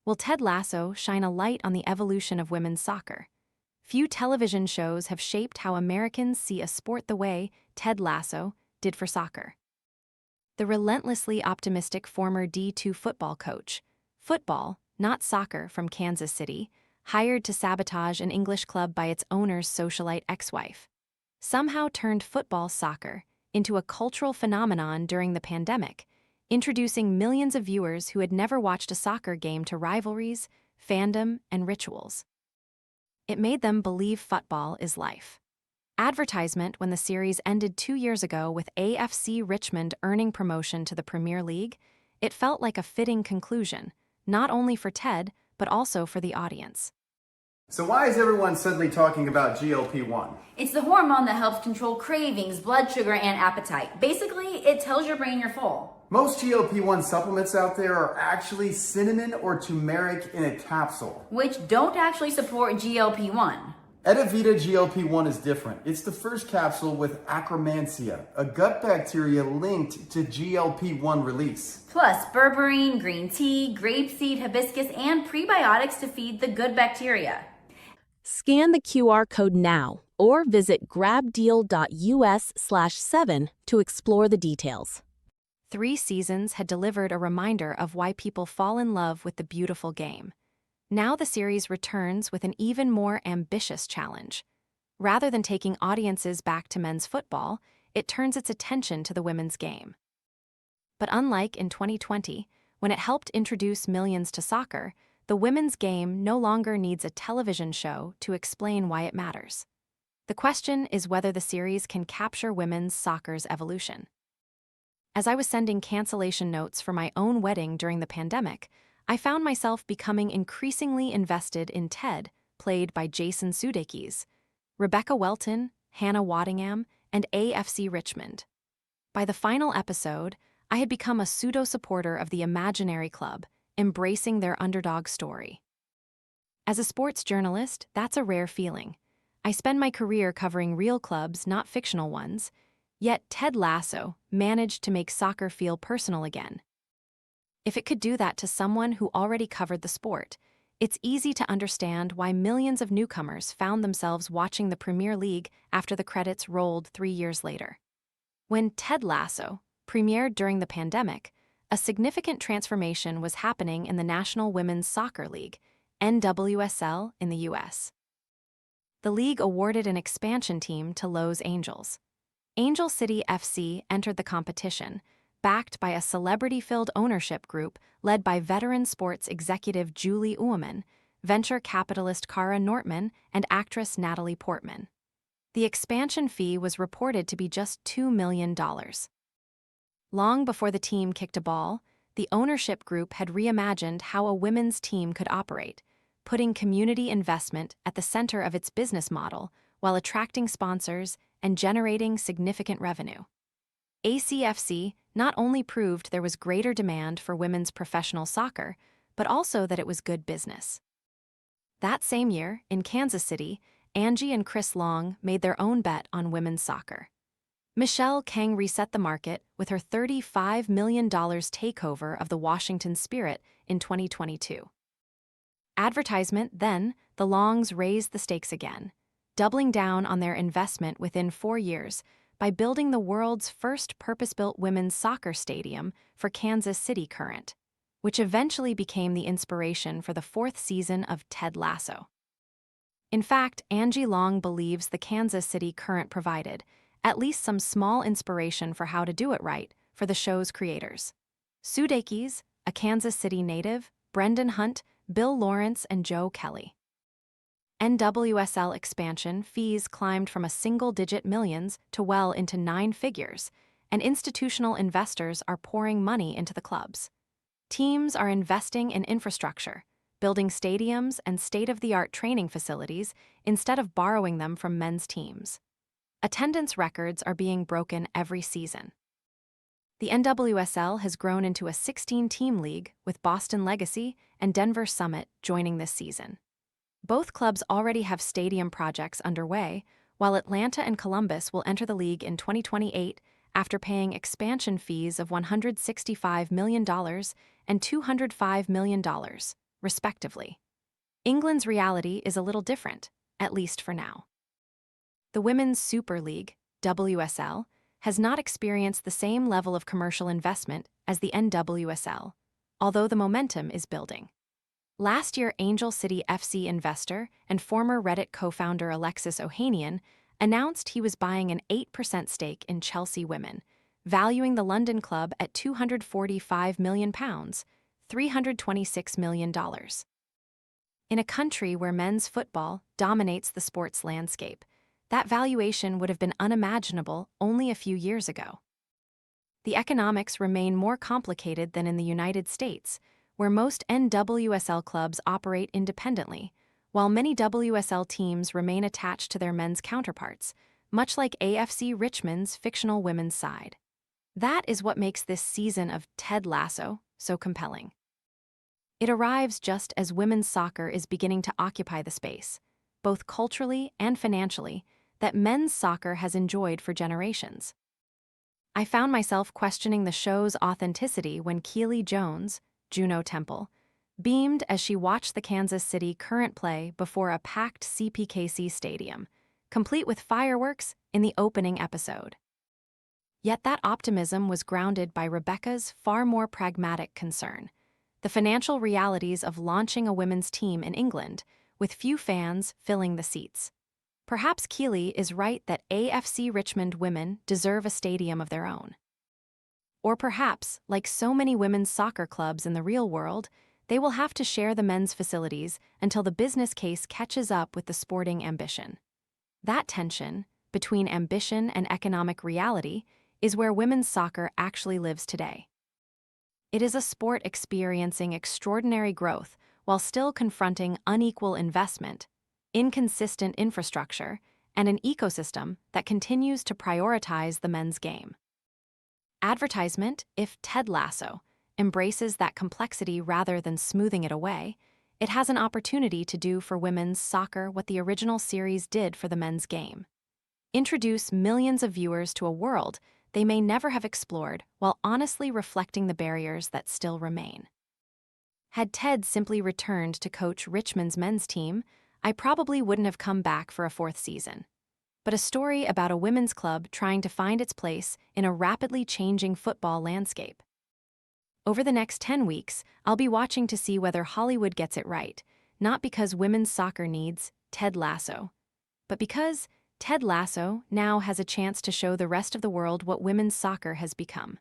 will Ted Lasso shine a light on the evolution of women's soccer? Few television shows have shaped how Americans see a sport the way Ted Lasso did for soccer. The relentlessly optimistic former D2 football coach, football, not soccer, from Kansas City, hired to sabotage an English club by its owner's socialite ex-wife, somehow turned football soccer into a cultural phenomenon during the pandemic, introducing millions of viewers who had never watched a soccer game to rivalries, fandom, and rituals. It made them believe football is life. Advertisement, when the series ended 2 years ago with AFC Richmond earning promotion to the Premier League, it felt like a fitting conclusion, not only for Ted, but also for the audience. So why is everyone suddenly talking about GLP-1? It's the hormone that helps control cravings, blood sugar, and appetite. Basically, it tells your brain you're full. Most GLP-1 supplements out there are actually cinnamon or turmeric in a capsule, Which don't actually support GLP-1. Edavita GLP-1 is different. It's the first capsule with Akkermansia, a gut bacteria linked to GLP-1 release. Plus, berberine, green tea, grapeseed, hibiscus, and prebiotics to feed the good bacteria. Scan the QR code now or visit grabdeal.us/7 to explore the details. 3 seasons had delivered a reminder of why people fall in love with the beautiful game. Now the series returns with an even more ambitious challenge. Rather than taking audiences back to men's football, it turns its attention to the women's game. But unlike in 2020, when it helped introduce millions to soccer, the women's game no longer needs a television show to explain why it matters. The question is whether the series can capture women's soccer's evolution. As I was sending cancellation notes for my own wedding during the pandemic, I found myself becoming increasingly invested in Ted, played by Jason Sudeikis, Rebecca Welton, Hannah Waddingham, and AFC Richmond. By the final episode, I had become a pseudo-supporter of the imaginary club, embracing their underdog story. As a sports journalist, that's a rare feeling. I spend my career covering real clubs, not fictional ones, yet Ted Lasso managed to make soccer feel personal again. If it could do that to someone who already covered the sport, it's easy to understand why millions of newcomers found themselves watching the Premier League after the credits rolled 3 years later. When Ted Lasso premiered during the pandemic, a significant transformation was happening in the National Women's Soccer League, NWSL, in the U.S. The league awarded an expansion team to Los Angels. Angel City FC entered the competition, backed by a celebrity-filled ownership group led by veteran sports executive Julie Ueman, venture capitalist Cara Nortman, and actress Natalie Portman. The expansion fee was reported to be just $2 million. Long before the team kicked a ball, the ownership group had reimagined how a women's team could operate, putting community investment at the center of its business model while attracting sponsors and generating significant revenue. ACFC not only proved there was greater demand for women's professional soccer, but also that it was good business. That same year, in Kansas City, Angie and Chris Long made their own bet on women's soccer. Michelle Kang reset the market with her $35 million takeover of the Washington Spirit in 2022. Advertisement, then, the Longs raised the stakes again, doubling down on their investment within 4 years by building the world's first purpose-built women's soccer stadium for Kansas City Current, which eventually became the inspiration for the 4th season of Ted Lasso. In fact, Angie Long believes the Kansas City Current provided at least some small inspiration for how to do it right for the show's creators. Sudeikis, a Kansas City native, Brendan Hunt, Bill Lawrence, and Joe Kelly. NWSL expansion fees climbed from a single-digit millions to well into 9 figures, and institutional investors are pouring money into the clubs. Teams are investing in infrastructure, building stadiums and state-of-the-art training facilities instead of borrowing them from men's teams. Attendance records are being broken every season. The NWSL has grown into a 16-team league with Boston Legacy and Denver Summit joining this season. Both clubs already have stadium projects underway, while Atlanta and Columbus will enter the league in 2028 after paying expansion fees of $165 million and $205 million, respectively. England's reality is a little different, at least for now. The Women's Super League, WSL, has not experienced the same level of commercial investment as the NWSL, although the momentum is building. Last year, Angel City FC investor and former Reddit co-founder Alexis Ohanian announced he was buying an 8% stake in Chelsea Women, valuing the London club at £245 million, $326 million. In a country where men's football dominates the sports landscape, that valuation would have been unimaginable only a few years ago. The economics remain more complicated than in the United States, where most NWSL clubs operate independently, while many WSL teams remain attached to their men's counterparts, much like AFC Richmond's fictional women's side. That is what makes this season of Ted Lasso so compelling. It arrives just as women's soccer is beginning to occupy the space, both culturally and financially, that men's soccer has enjoyed for generations. I found myself questioning the show's authenticity when Keely Jones, Juno Temple, beamed as she watched the Kansas City Current play before a packed CPKC stadium, complete with fireworks in the opening episode. Yet that optimism was grounded by Rebecca's far more pragmatic concern: the financial realities of launching a women's team in England, with few fans filling the seats. Perhaps Keely is right that AFC Richmond women deserve a stadium of their own. Or perhaps, like so many women's soccer clubs in the real world, they will have to share the men's facilities until the business case catches up with the sporting ambition. That tension, between ambition and economic reality, is where women's soccer actually lives today. It is a sport experiencing extraordinary growth while still confronting unequal investment, inconsistent infrastructure, and an ecosystem that continues to prioritize the men's game. Advertisement, if Ted Lasso, embraces that complexity rather than smoothing it away, it has an opportunity to do for women's soccer what the original series did for the men's game: introduce millions of viewers to a world they may never have explored while honestly reflecting the barriers that still remain. Had Ted simply returned to coach Richmond's men's team, I probably wouldn't have come back for a fourth season. But a story about a women's club trying to find its place in a rapidly changing football landscape. Over the next 10 weeks, I'll be watching to see whether Hollywood gets it right, not because women's soccer needs Ted Lasso, but because Ted Lasso now has a chance to show the rest of the world what women's soccer has become.